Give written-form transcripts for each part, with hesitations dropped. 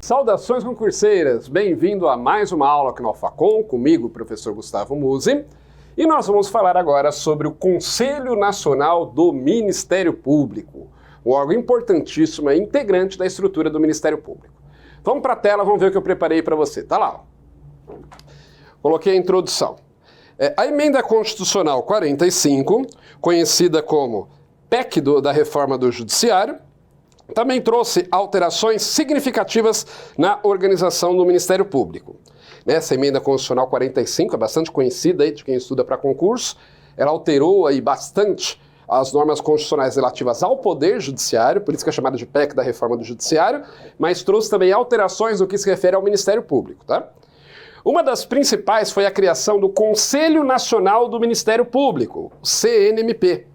Saudações concurseiras, bem-vindo a mais uma aula aqui no Alfacom, comigo, professor Gustavo Musi, e nós vamos falar agora sobre o Conselho Nacional do Ministério Público, um órgão importantíssimo e integrante da estrutura do Ministério Público. Vamos para a tela, vamos ver o que eu preparei para você, tá lá. Ó. Coloquei a introdução. A Emenda Constitucional 45, conhecida como PEC da Reforma do Judiciário, também trouxe alterações significativas na organização do Ministério Público. Essa Emenda Constitucional 45 é bastante conhecida aí de quem estuda para concurso. Ela alterou aí bastante as normas constitucionais relativas ao Poder Judiciário, por isso que é chamada de PEC da Reforma do Judiciário, mas trouxe também alterações no que se refere ao Ministério Público, tá? Uma das principais foi a criação do Conselho Nacional do Ministério Público, o CNMP.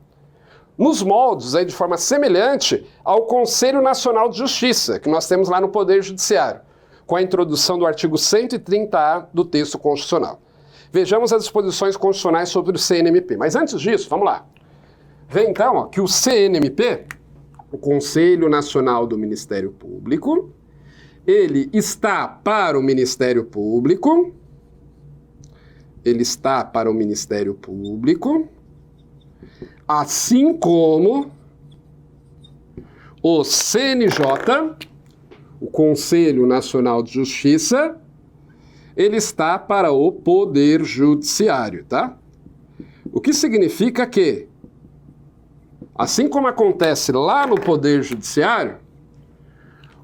Nos moldes, aí, de forma semelhante ao Conselho Nacional de Justiça, que nós temos lá no Poder Judiciário, com a introdução do artigo 130A do texto constitucional. Vejamos as disposições constitucionais sobre o CNMP. Mas antes disso, vamos lá. Vê então ó, que o CNMP, o Conselho Nacional do Ministério Público, ele está para o Ministério Público, assim como o CNJ, o Conselho Nacional de Justiça, ele está para o Poder Judiciário, tá? O que significa que, assim como acontece lá no Poder Judiciário,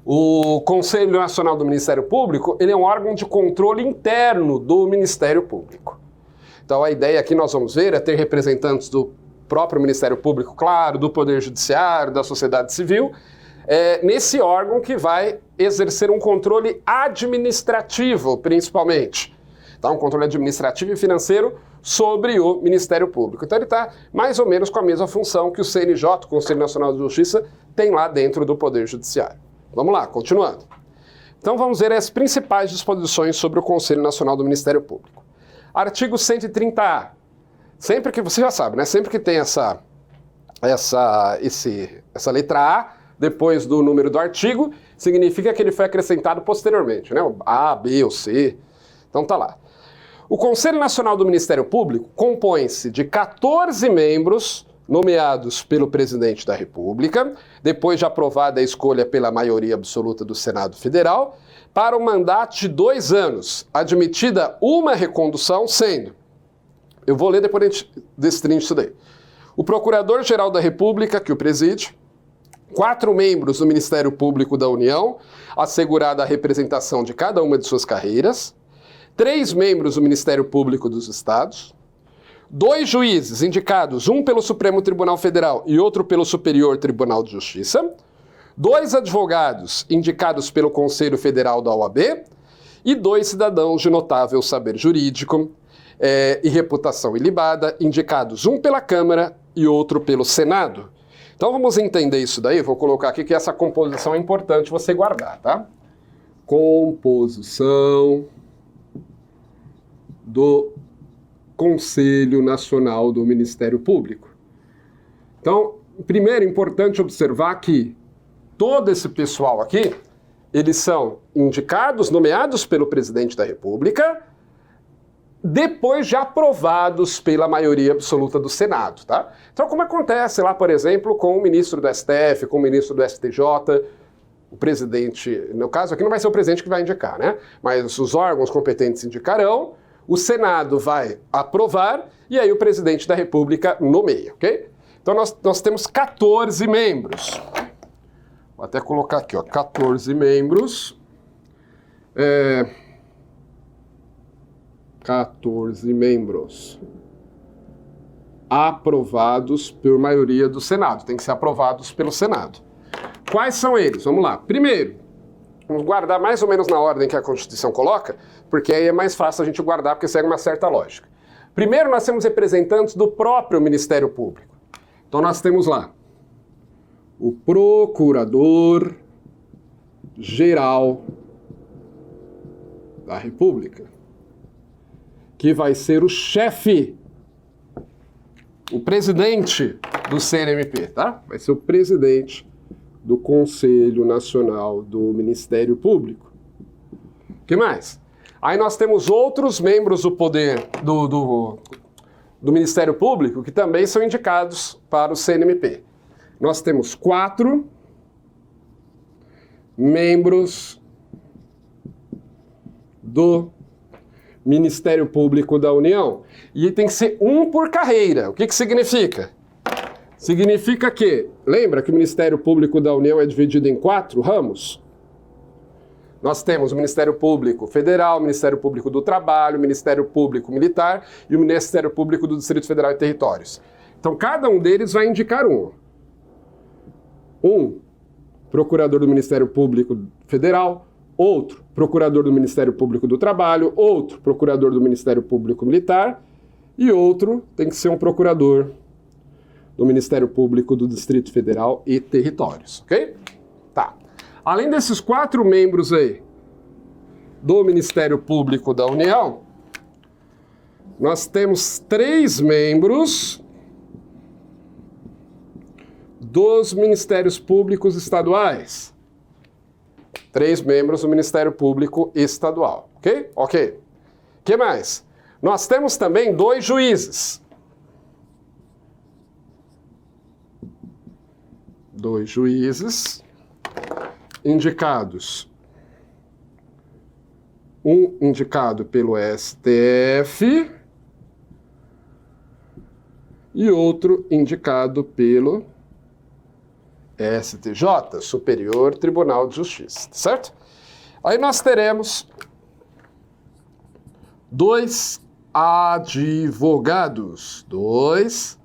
o Conselho Nacional do Ministério Público, ele é um órgão de controle interno do Ministério Público. Então a ideia aqui nós vamos ver é ter representantes do próprio Ministério Público, claro, do Poder Judiciário, da sociedade civil, nesse órgão que vai exercer um controle administrativo, principalmente. Tá? Um controle administrativo e financeiro sobre o Ministério Público. Então ele está mais ou menos com a mesma função que o CNJ, o Conselho Nacional de Justiça, tem lá dentro do Poder Judiciário. Vamos lá, continuando. Então vamos ver as principais disposições sobre o Conselho Nacional do Ministério Público. Artigo 130A. Sempre que, você já sabe, né? Sempre que tem essa letra A, depois do número do artigo, significa que ele foi acrescentado posteriormente, né? O A, B ou C. Então tá lá. O Conselho Nacional do Ministério Público compõe-se de 14 membros nomeados pelo Presidente da República, depois de aprovada a escolha pela maioria absoluta do Senado Federal, para um mandato de 2 anos, admitida uma recondução, sendo... Eu vou ler depois a gente destrincha isso daí. O Procurador-Geral da República, que o preside, 4 membros do Ministério Público da União, assegurada a representação de cada uma de suas carreiras, 3 membros do Ministério Público dos Estados, 2 juízes indicados, um pelo Supremo Tribunal Federal e outro pelo Superior Tribunal de Justiça, 2 advogados indicados pelo Conselho Federal da OAB e 2 cidadãos de notável saber jurídico, e reputação ilibada, indicados um pela Câmara e outro pelo Senado. Então vamos entender isso daí, vou colocar aqui que essa composição é importante você guardar, tá? Composição do Conselho Nacional do Ministério Público. Então, primeiro é importante observar que todo esse pessoal aqui, eles são indicados, nomeados pelo Presidente da República, depois de aprovados pela maioria absoluta do Senado, tá? Então, como acontece lá, por exemplo, com o ministro do STF, com o ministro do STJ, o presidente, no caso aqui não vai ser o presidente que vai indicar, né? Mas os órgãos competentes indicarão, o Senado vai aprovar e aí o presidente da República nomeia, ok? Então, nós temos 14 membros. Vou até colocar aqui, ó, 14 membros. 14 membros aprovados por maioria do Senado. Tem que ser aprovados pelo Senado. Quais são eles? Vamos lá. Primeiro, vamos guardar mais ou menos na ordem que a Constituição coloca, porque aí é mais fácil a gente guardar, porque segue uma certa lógica. Primeiro, nós temos representantes do próprio Ministério Público. Então, nós temos lá o Procurador-Geral da República, que vai ser o chefe, o presidente do CNMP, tá? Vai ser o presidente do Conselho Nacional do Ministério Público. que mais? Aí nós temos outros membros do poder do Ministério Público que também são indicados para o CNMP. Nós temos 4 membros do Ministério Público da União. E tem que ser um por carreira. O que significa? Significa que, lembra que o Ministério Público da União é dividido em 4 ramos? Nós temos o Ministério Público Federal, o Ministério Público do Trabalho, o Ministério Público Militar e o Ministério Público do Distrito Federal e Territórios. Então, cada um deles vai indicar um. Um procurador do Ministério Público Federal, outro procurador do Ministério Público do Trabalho, outro procurador do Ministério Público Militar e outro tem que ser um procurador do Ministério Público do Distrito Federal e Territórios, ok? Tá. Além desses 4 membros aí do Ministério Público da União, nós temos 3 membros dos Ministérios Públicos Estaduais. 3 membros do Ministério Público Estadual, ok? Ok. O que mais? Nós temos também 2 juízes. 2 juízes indicados. Um indicado pelo STF e outro indicado pelo STJ, Superior Tribunal de Justiça, certo? Aí nós teremos 2 advogados. 2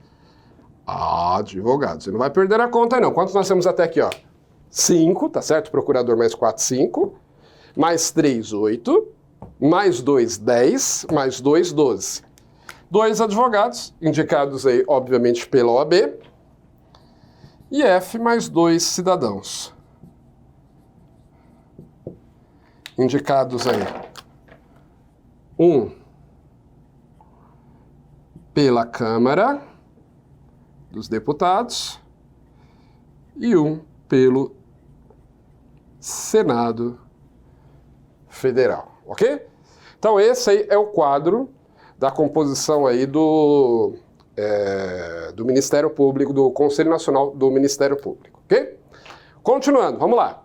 advogados. Você não vai perder a conta, não. Quantos nós temos até aqui, ó? 5, tá certo? Procurador mais 4, 5. Mais 3, 8. Mais 2, 10. Mais 2, 12. 2 advogados, indicados aí, obviamente, pela OAB. E F mais 2 cidadãos. Indicados aí. 1 pela Câmara dos Deputados e 1 pelo Senado Federal, ok? Então esse aí é o quadro da composição aí do Ministério Público, do Conselho Nacional do Ministério Público, ok? Continuando, vamos lá.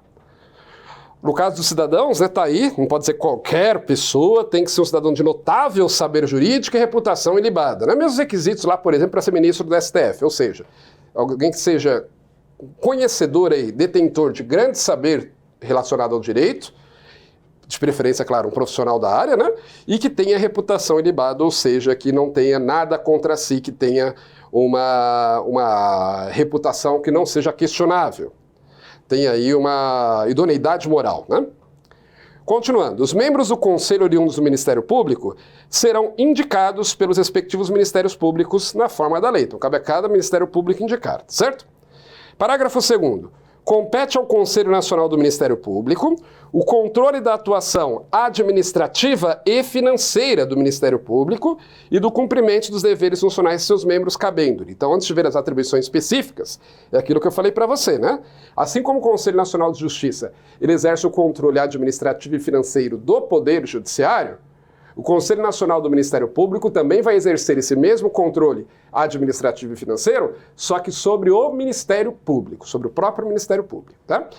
No caso dos cidadãos, tá aí, não pode ser qualquer pessoa, tem que ser um cidadão de notável saber jurídico e reputação ilibada. Não é mesmos requisitos lá, por exemplo, para ser ministro do STF, ou seja, alguém que seja conhecedor aí, detentor de grande saber relacionado ao direito, de preferência, claro, um profissional da área, né? E que tenha reputação ilibada, ou seja, que não tenha nada contra si, que tenha uma reputação que não seja questionável. Tem aí uma idoneidade moral, né? Continuando, os membros do Conselho Oriundos do Ministério Público serão indicados pelos respectivos Ministérios Públicos na forma da lei. Então, cabe a cada Ministério Público indicar, certo? Parágrafo 2º. Compete ao Conselho Nacional do Ministério Público o controle da atuação administrativa e financeira do Ministério Público e do cumprimento dos deveres funcionais de seus membros cabendo. Então, antes de ver as atribuições específicas, é aquilo que eu falei para você, né? Assim como o Conselho Nacional de Justiça, ele exerce o controle administrativo e financeiro do Poder Judiciário, o Conselho Nacional do Ministério Público também vai exercer esse mesmo controle administrativo e financeiro, só que sobre o Ministério Público, sobre o próprio Ministério Público, tá?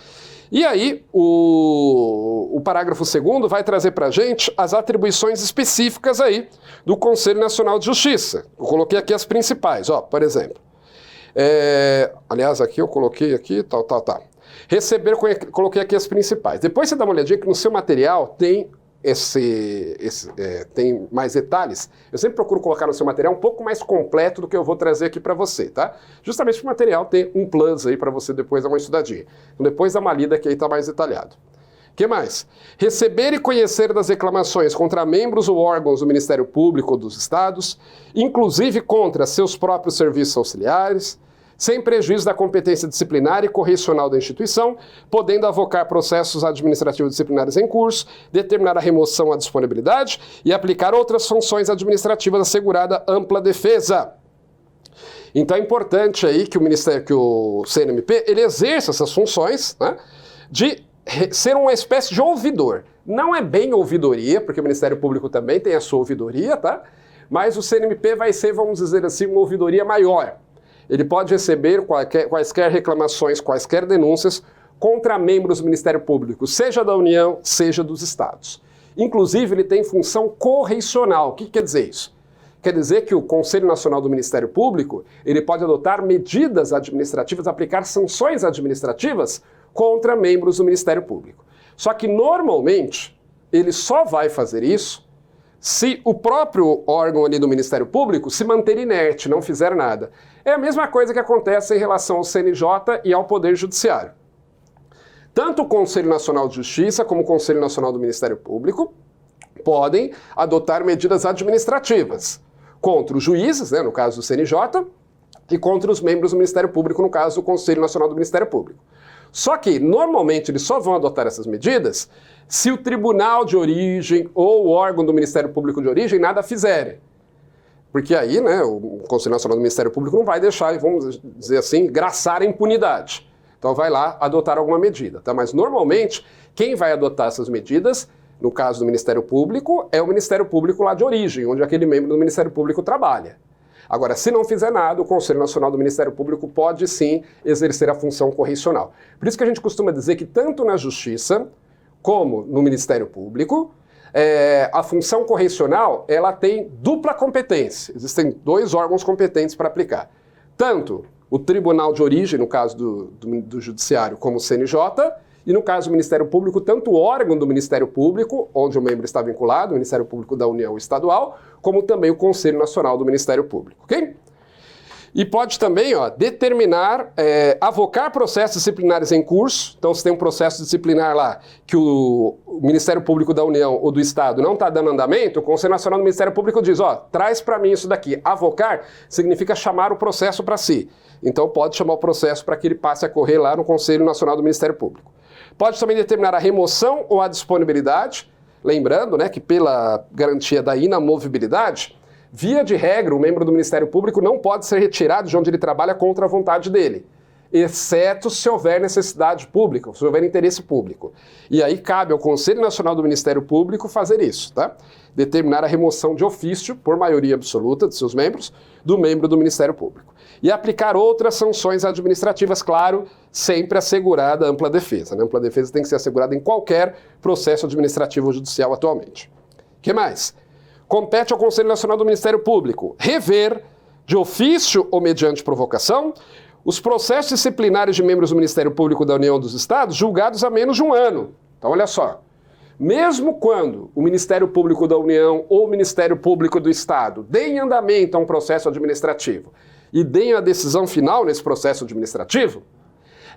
E aí, o parágrafo 2º vai trazer pra gente as atribuições específicas aí do Conselho Nacional de Justiça. Eu coloquei aqui as principais, ó, por exemplo. Aliás, aqui eu coloquei aqui, coloquei aqui as principais. Depois você dá uma olhadinha que no seu material tem tem mais detalhes. Eu sempre procuro colocar no seu material um pouco mais completo do que eu vou trazer aqui para você, tá? Justamente para o material ter um plus aí para você depois dar uma estudadinha. Então depois dá uma lida que aí tá mais detalhado. O que mais? Receber e conhecer das reclamações contra membros ou órgãos do Ministério Público ou dos Estados, inclusive contra seus próprios serviços auxiliares, sem prejuízo da competência disciplinar e correcional da instituição, podendo avocar processos administrativos disciplinares em curso, determinar a remoção à disponibilidade e aplicar outras funções administrativas assegurada ampla defesa. Então é importante aí que o CNMP ele exerça essas funções, né, de ser uma espécie de ouvidor. Não é bem ouvidoria, porque o Ministério Público também tem a sua ouvidoria, tá? Mas o CNMP vai ser, vamos dizer assim, uma ouvidoria maior. Ele pode receber quaisquer reclamações, quaisquer denúncias contra membros do Ministério Público, seja da União, seja dos Estados. Inclusive, ele tem função correicional. O que quer dizer isso? Quer dizer que o Conselho Nacional do Ministério Público, ele pode adotar medidas administrativas, aplicar sanções administrativas contra membros do Ministério Público. Só que, normalmente, ele só vai fazer isso se o próprio órgão ali do Ministério Público se manter inerte, não fizer nada. É a mesma coisa que acontece em relação ao CNJ e ao Poder Judiciário. Tanto o Conselho Nacional de Justiça como o Conselho Nacional do Ministério Público podem adotar medidas administrativas contra os juízes, né, no caso do CNJ, e contra os membros do Ministério Público, no caso do Conselho Nacional do Ministério Público. Só que, normalmente, eles só vão adotar essas medidas se o tribunal de origem ou o órgão do Ministério Público de origem nada fizerem. Porque aí, né, o Conselho Nacional do Ministério Público não vai deixar, vamos dizer assim, graçar a impunidade. Então vai lá adotar alguma medida, tá? Mas normalmente, quem vai adotar essas medidas, no caso do Ministério Público, é o Ministério Público lá de origem, onde aquele membro do Ministério Público trabalha. Agora, se não fizer nada, o Conselho Nacional do Ministério Público pode sim exercer a função correicional. Por isso que a gente costuma dizer que tanto na Justiça como no Ministério Público, a função correicional ela tem dupla competência. Existem dois órgãos competentes para aplicar. Tanto o Tribunal de Origem, no caso do Judiciário, como o CNJ, e no caso do Ministério Público, tanto o órgão do Ministério Público, onde o membro está vinculado, o Ministério Público da União Estadual, como também o Conselho Nacional do Ministério Público, ok? E pode também determinar, avocar processos disciplinares em curso. Então, se tem um processo disciplinar lá que o Ministério Público da União ou do Estado não está dando andamento, o Conselho Nacional do Ministério Público diz, traz para mim isso daqui. Avocar significa chamar o processo para si. Então, pode chamar o processo para que ele passe a correr lá no Conselho Nacional do Ministério Público. Pode também determinar a remoção ou a disponibilidade, lembrando, né, que pela garantia da inamovibilidade, via de regra, o membro do Ministério Público não pode ser retirado de onde ele trabalha contra a vontade dele, exceto se houver necessidade pública, se houver interesse público. E aí cabe ao Conselho Nacional do Ministério Público fazer isso, tá? Determinar a remoção de ofício, por maioria absoluta de seus membros, do membro do Ministério Público. E aplicar outras sanções administrativas, claro, sempre assegurada a ampla defesa. Né? A ampla defesa tem que ser assegurada em qualquer processo administrativo ou judicial atualmente. O que mais? Compete ao Conselho Nacional do Ministério Público rever, de ofício ou mediante provocação, os processos disciplinares de membros do Ministério Público da União dos Estados julgados há menos de um ano. Então, olha só. Mesmo quando o Ministério Público da União ou o Ministério Público do Estado deem andamento a um processo administrativo e deem a decisão final nesse processo administrativo,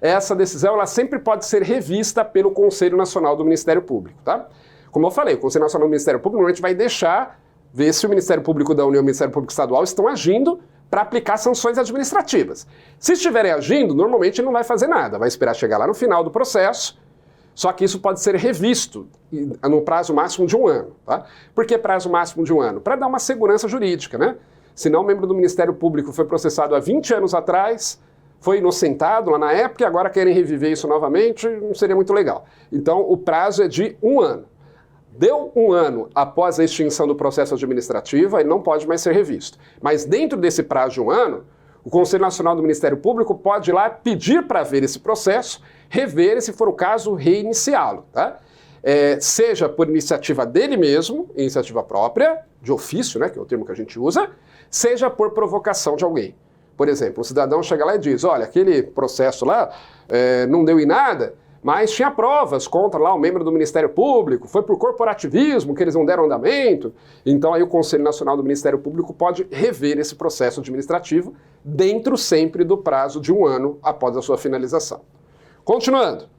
essa decisão ela sempre pode ser revista pelo Conselho Nacional do Ministério Público, tá? Como eu falei, o Conselho Nacional do Ministério Público normalmente vai deixar ver se o Ministério Público da União e o Ministério Público Estadual estão agindo para aplicar sanções administrativas. Se estiverem agindo, normalmente não vai fazer nada, vai esperar chegar lá no final do processo, só que isso pode ser revisto no prazo máximo de um ano. Tá? Por que prazo máximo de um ano? Para dar uma segurança jurídica, né? Senão o membro do Ministério Público foi processado há 20 anos atrás, foi inocentado lá na época e agora querem reviver isso novamente, não seria muito legal. Então o prazo é de um ano. Deu um ano após a extinção do processo administrativo, ele não pode mais ser revisto. Mas dentro desse prazo de um ano, o Conselho Nacional do Ministério Público pode ir lá pedir para ver esse processo, rever e, se for o caso, reiniciá-lo. Tá? Seja por iniciativa dele mesmo, iniciativa própria, de ofício, né, que é o termo que a gente usa, seja por provocação de alguém. Por exemplo, o cidadão chega lá e diz, olha, aquele processo lá não deu em nada, mas tinha provas contra lá o membro do Ministério Público, foi por corporativismo que eles não deram andamento, então aí o Conselho Nacional do Ministério Público pode rever esse processo administrativo dentro sempre do prazo de um ano após a sua finalização. Continuando.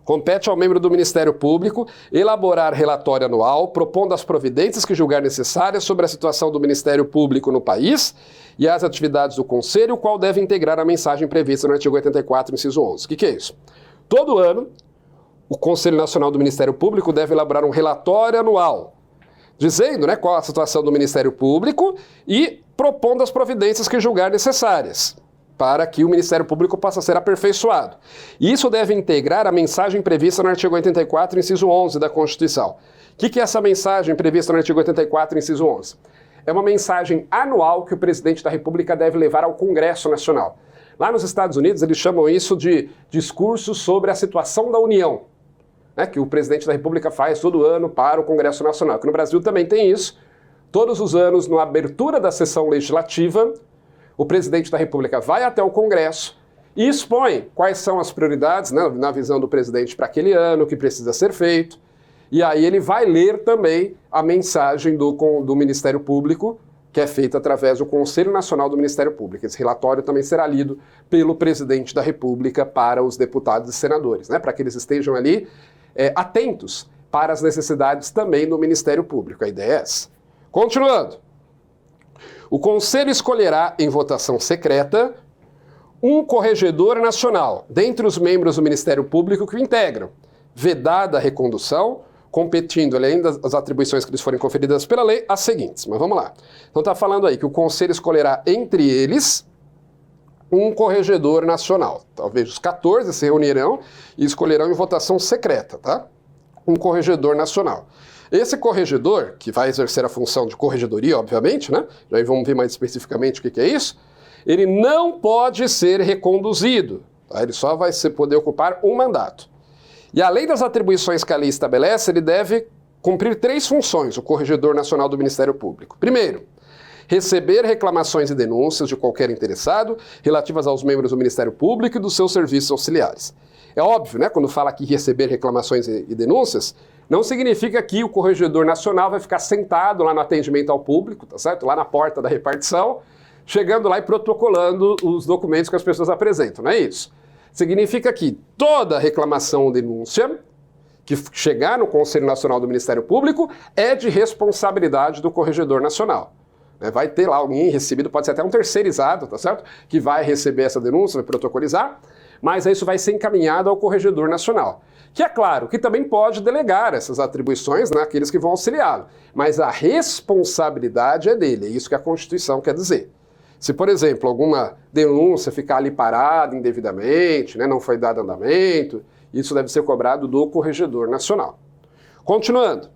Compete ao membro do Ministério Público elaborar relatório anual, propondo as providências que julgar necessárias sobre a situação do Ministério Público no país e as atividades do Conselho, o qual deve integrar a mensagem prevista no artigo 84, inciso 11. O que é isso? Todo ano, o Conselho Nacional do Ministério Público deve elaborar um relatório anual, dizendo, né, qual a situação do Ministério Público e propondo as providências que julgar necessárias. para que o Ministério Público possa ser aperfeiçoado. E isso deve integrar a mensagem prevista no artigo 84, inciso 11 da Constituição. O que é essa mensagem prevista no artigo 84, inciso 11? É uma mensagem anual que o presidente da República deve levar ao Congresso Nacional. Lá nos Estados Unidos, eles chamam isso de discurso sobre a situação da União, né, que o presidente da República faz todo ano para o Congresso Nacional. Aqui no Brasil também tem isso. Todos os anos, na abertura da sessão legislativa, o presidente da República vai até o Congresso e expõe quais são as prioridades, né, na visão do presidente para aquele ano, o que precisa ser feito. E aí ele vai ler também a mensagem do Ministério Público, que é feita através do Conselho Nacional do Ministério Público. Esse relatório também será lido pelo presidente da República para os deputados e senadores, né, para que eles estejam ali atentos para as necessidades também do Ministério Público. A ideia é essa. Continuando. O Conselho escolherá, em votação secreta, um corregedor nacional, dentre os membros do Ministério Público que o integram, vedada a recondução, competindo, além das atribuições que lhes forem conferidas pela lei, as seguintes. Mas vamos lá. Então está falando aí que o Conselho escolherá entre eles um corregedor nacional. Talvez os 14 se reunirão e escolherão em votação secreta, tá? Um corregedor nacional. Esse corregedor, que vai exercer a função de corregedoria, obviamente, né? Já vamos ver mais especificamente o que é isso. Ele não pode ser reconduzido, tá? Ele só vai poder ocupar um mandato. E além das atribuições que a lei estabelece, ele deve cumprir 3 funções, o Corregedor Nacional do Ministério Público. Primeiro, receber reclamações e denúncias de qualquer interessado relativas aos membros do Ministério Público e dos seus serviços auxiliares. É óbvio, né, quando fala aqui receber reclamações e denúncias, não significa que o Corregedor Nacional vai ficar sentado lá no atendimento ao público, tá certo? Lá na porta da repartição, chegando lá e protocolando os documentos que as pessoas apresentam, não é isso? Significa que toda reclamação ou denúncia que chegar no Conselho Nacional do Ministério Público é de responsabilidade do Corregedor Nacional. Vai ter lá alguém recebido, pode ser até um terceirizado, tá certo? Que vai receber essa denúncia, vai protocolizar, mas isso vai ser encaminhado ao Corregedor Nacional. Que é claro, que também pode delegar essas atribuições naqueles que vão auxiliá-lo, mas a responsabilidade é dele, é isso que a Constituição quer dizer. Se, por exemplo, alguma denúncia ficar ali parada indevidamente, né, não foi dado andamento, isso deve ser cobrado do Corregedor Nacional. Continuando.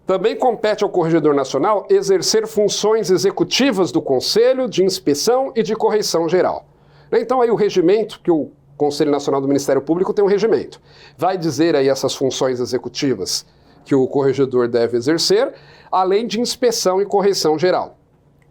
Também compete ao Corregedor Nacional exercer funções executivas do Conselho de inspeção e de correição geral. Então aí o regimento, que o Conselho Nacional do Ministério Público tem um regimento, vai dizer aí essas funções executivas que o corregedor deve exercer, além de inspeção e correição geral.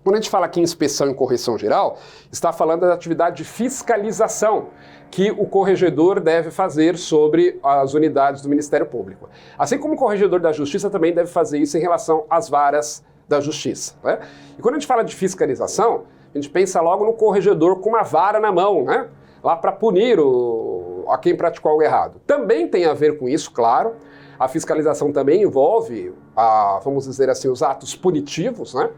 Quando a gente fala aqui em inspeção e correição geral, está falando da atividade de fiscalização que o corregedor deve fazer sobre as unidades do Ministério Público. Assim como o corregedor da Justiça também deve fazer isso em relação às varas da Justiça, né? E quando a gente fala de fiscalização, a gente pensa logo no corregedor com uma vara na mão, né? Lá para punir a quem praticou algo errado. Também tem a ver com isso, claro. A fiscalização também envolve, vamos dizer assim, os atos punitivos, né?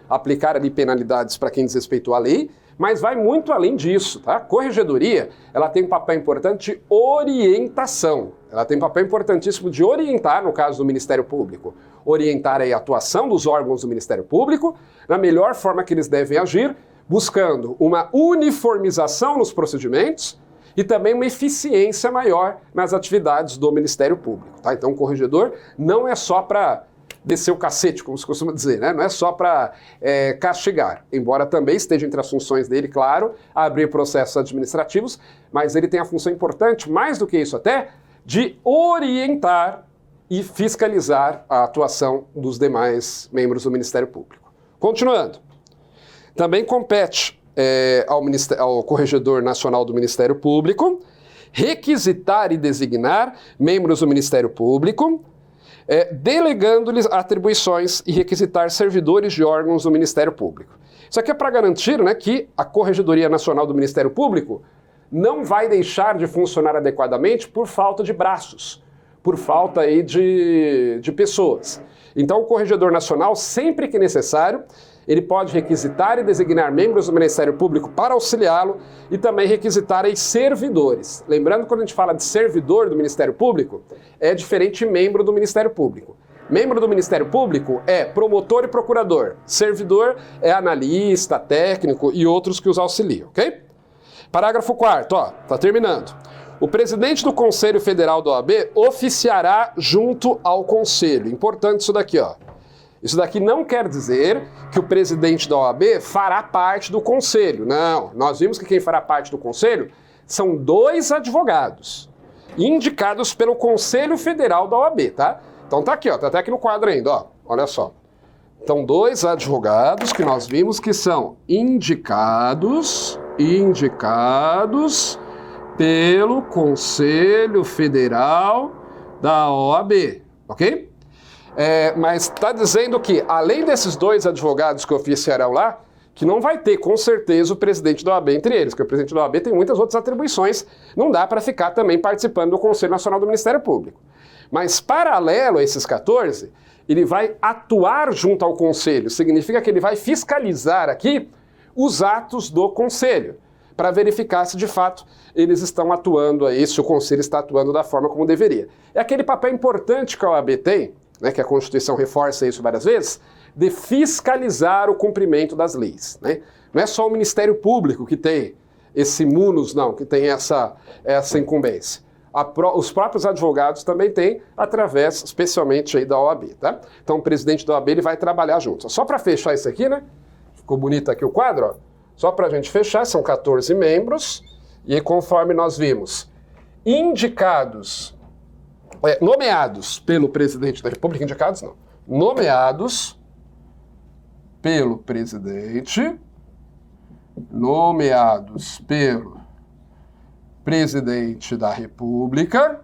Aplicar ali penalidades para quem desrespeitou a lei, mas vai muito além disso, tá? A corregedoria, ela tem um papel importante de orientação. Ela tem um papel importantíssimo de orientar, no caso do Ministério Público, orientar aí a atuação dos órgãos do Ministério Público na melhor forma que eles devem agir, buscando uma uniformização nos procedimentos e também uma eficiência maior nas atividades do Ministério Público, tá? Então o corregedor não é só para descer o cacete, como se costuma dizer, né? Não é só para castigar, embora também esteja entre as funções dele, claro, abrir processos administrativos, mas ele tem a função importante, mais do que isso até, de orientar e fiscalizar a atuação dos demais membros do Ministério Público. Continuando. Também compete ao Corregedor Nacional do Ministério Público requisitar e designar membros do Ministério Público, delegando-lhes atribuições e requisitar servidores de órgãos do Ministério Público. Isso aqui é para garantir, né, que a Corregedoria Nacional do Ministério Público não vai deixar de funcionar adequadamente por falta de braços, por falta aí de pessoas. Então o Corregedor Nacional, sempre que necessário, ele pode requisitar e designar membros do Ministério Público para auxiliá-lo e também requisitar aí servidores. Lembrando que quando a gente fala de servidor do Ministério Público, é diferente de membro do Ministério Público. Membro do Ministério Público é promotor e procurador. Servidor é analista, técnico e outros que os auxiliam, ok? Parágrafo 4º, ó, tá terminando. O presidente do Conselho Federal da OAB oficiará junto ao Conselho. Importante isso daqui, ó. Isso daqui não quer dizer que o presidente da OAB fará parte do Conselho. Não, nós vimos que quem fará parte do Conselho são 2 advogados indicados pelo Conselho Federal da OAB, tá? Então tá aqui, ó, tá até aqui no quadro ainda, ó. Olha só. Então, 2 advogados que nós vimos que são indicados pelo Conselho Federal da OAB, ok? Mas está dizendo que, além desses 2 advogados que oficiarão lá, que não vai ter, com certeza, o presidente da OAB entre eles, porque o presidente da OAB tem muitas outras atribuições, não dá para ficar também participando do Conselho Nacional do Ministério Público. Mas, paralelo a esses 14, ele vai atuar junto ao Conselho, significa que ele vai fiscalizar aqui os atos do Conselho, para verificar se de fato eles estão atuando aí, se o Conselho está atuando da forma como deveria. É aquele papel importante que a OAB tem, né, que a Constituição reforça isso várias vezes, de fiscalizar o cumprimento das leis, né? Não é só o Ministério Público que tem esse munus, não, que tem essa incumbência. Os próprios advogados também têm, através, especialmente aí da OAB, tá? Então o presidente da OAB ele vai trabalhar junto. Só para fechar isso aqui, né? Ficou bonito aqui o quadro, ó. Só para a gente fechar, são 14 membros, e conforme nós vimos, nomeados pelo presidente da República, indicados não, nomeados pelo presidente da República,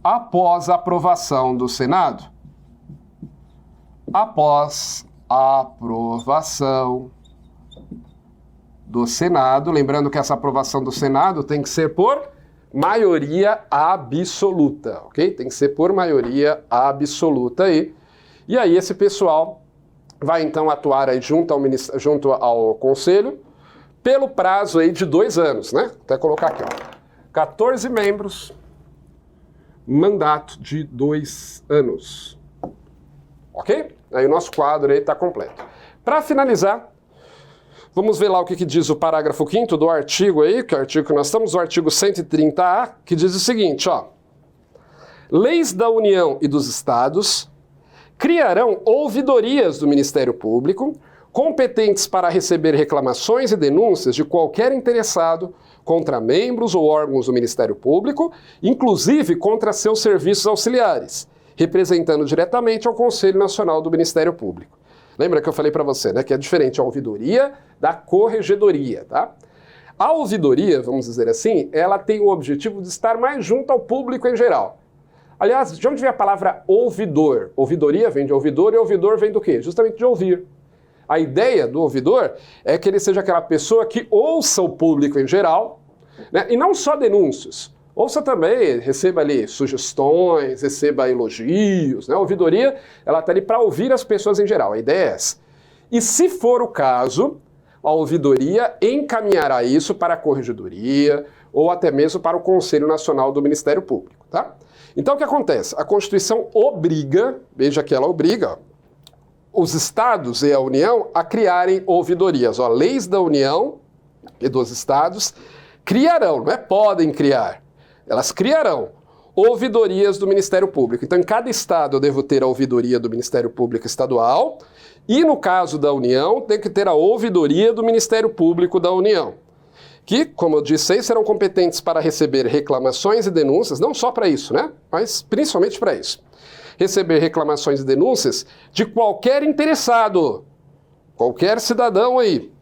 após a aprovação do Senado. Após a aprovação do Senado, lembrando que essa aprovação do Senado tem que ser por maioria absoluta, ok? Tem que ser por maioria absoluta aí. E aí esse pessoal vai então atuar aí junto ao Conselho pelo prazo aí de 2 anos, né? Até colocar aqui, ó. 14 membros, mandato de 2 anos. Ok? Aí o nosso quadro aí está completo. Para finalizar, vamos ver lá o que diz o parágrafo 5º do artigo aí, que é o artigo que nós estamos, o artigo 130A, que diz o seguinte, ó. Leis da União e dos Estados criarão ouvidorias do Ministério Público, competentes para receber reclamações e denúncias de qualquer interessado contra membros ou órgãos do Ministério Público, inclusive contra seus serviços auxiliares, representando diretamente ao Conselho Nacional do Ministério Público. Lembra que eu falei para você, né, que é diferente a ouvidoria da corregedoria, tá? A ouvidoria, vamos dizer assim, ela tem o objetivo de estar mais junto ao público em geral. Aliás, de onde vem a palavra ouvidor? Ouvidoria vem de ouvidor e ouvidor vem do quê? Justamente de ouvir. A ideia do ouvidor é que ele seja aquela pessoa que ouça o público em geral, né, e não só denúncias. Ouça também, receba ali sugestões, receba elogios, né? A ouvidoria, ela está ali para ouvir as pessoas em geral, a ideia é essa. E se for o caso, a ouvidoria encaminhará isso para a corregedoria ou até mesmo para o Conselho Nacional do Ministério Público, tá? Então o que acontece? A Constituição obriga, veja que ela obriga, os estados e a União a criarem ouvidorias. Ó, leis da União e dos estados criarão, não é podem criar. Elas criarão ouvidorias do Ministério Público. Então, em cada estado eu devo ter a ouvidoria do Ministério Público Estadual e, no caso da União, tem que ter a ouvidoria do Ministério Público da União, que, como eu disse, serão competentes para receber reclamações e denúncias, não só para isso, né? Mas principalmente para isso. Receber reclamações e denúncias de qualquer interessado, qualquer cidadão aí,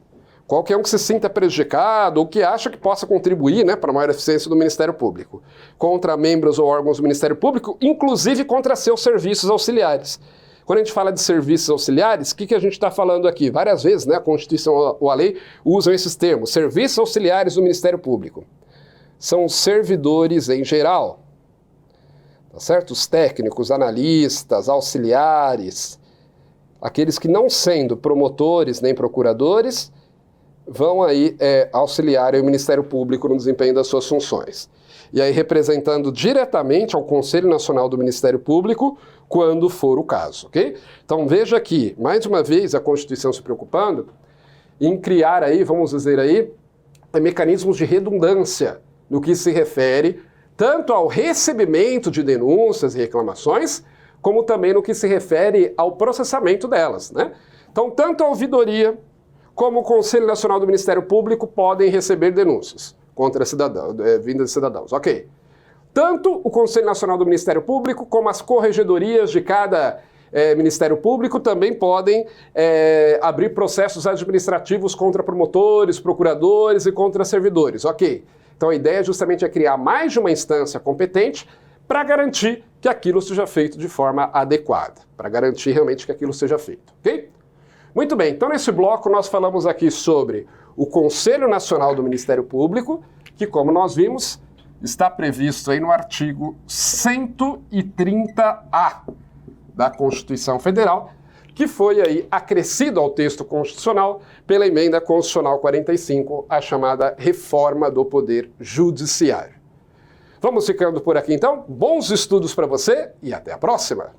qualquer um que se sinta prejudicado ou que acha que possa contribuir, né, para a maior eficiência do Ministério Público, contra membros ou órgãos do Ministério Público, inclusive contra seus serviços auxiliares. Quando a gente fala de serviços auxiliares, o que a gente está falando aqui? Várias vezes, né, a Constituição ou a lei usam esses termos. Serviços auxiliares do Ministério Público. São os servidores em geral, tá certo? Os técnicos, analistas, auxiliares, aqueles que não sendo promotores nem procuradores, vão aí auxiliar o Ministério Público no desempenho das suas funções. e aí representando diretamente ao Conselho Nacional do Ministério Público, quando for o caso, ok? Então veja aqui, mais uma vez, a Constituição se preocupando em criar aí, vamos dizer aí, mecanismos de redundância no que se refere tanto ao recebimento de denúncias e reclamações, como também no que se refere ao processamento delas, né? Então, tanto a ouvidoria como o Conselho Nacional do Ministério Público podem receber denúncias contra vindas de cidadãos, ok? Tanto o Conselho Nacional do Ministério Público como as corregedorias de cada Ministério Público também podem abrir processos administrativos contra promotores, procuradores e contra servidores, ok? Então a ideia justamente é criar mais de uma instância competente para garantir que aquilo seja feito de forma adequada, para garantir realmente que aquilo seja feito, ok? Muito bem, então nesse bloco nós falamos aqui sobre o Conselho Nacional do Ministério Público, que como nós vimos, está previsto aí no artigo 130-A da Constituição Federal, que foi aí acrescido ao texto constitucional pela Emenda Constitucional 45, a chamada Reforma do Poder Judiciário. Vamos ficando por aqui então, bons estudos para você e até a próxima!